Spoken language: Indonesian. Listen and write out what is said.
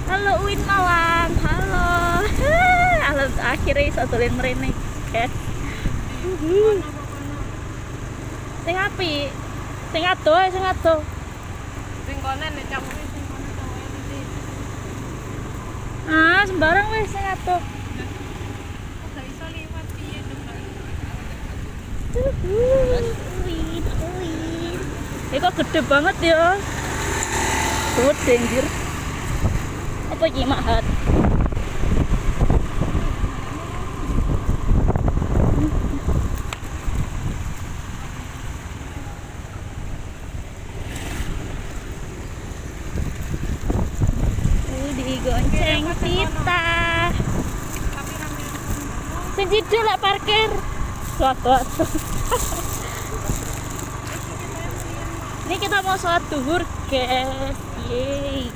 Halo Uin Malang, halo. Halo akhirnya iso dolen mrene, guys. Sing api. Sing ado, sing ado. Sing konen nek camuke sing konen camuke titik. Ah, sembarang wis sing ado. Kok gak iso liwat piye coba. Uin, Uin. Kok gede banget ya. Gede anjir. Apa iki mahat? Digonceng Tita. Tapi rame. Sing cidul lek parkir. Suatu. Ini kita mau sholat duhur, guys. Yeay.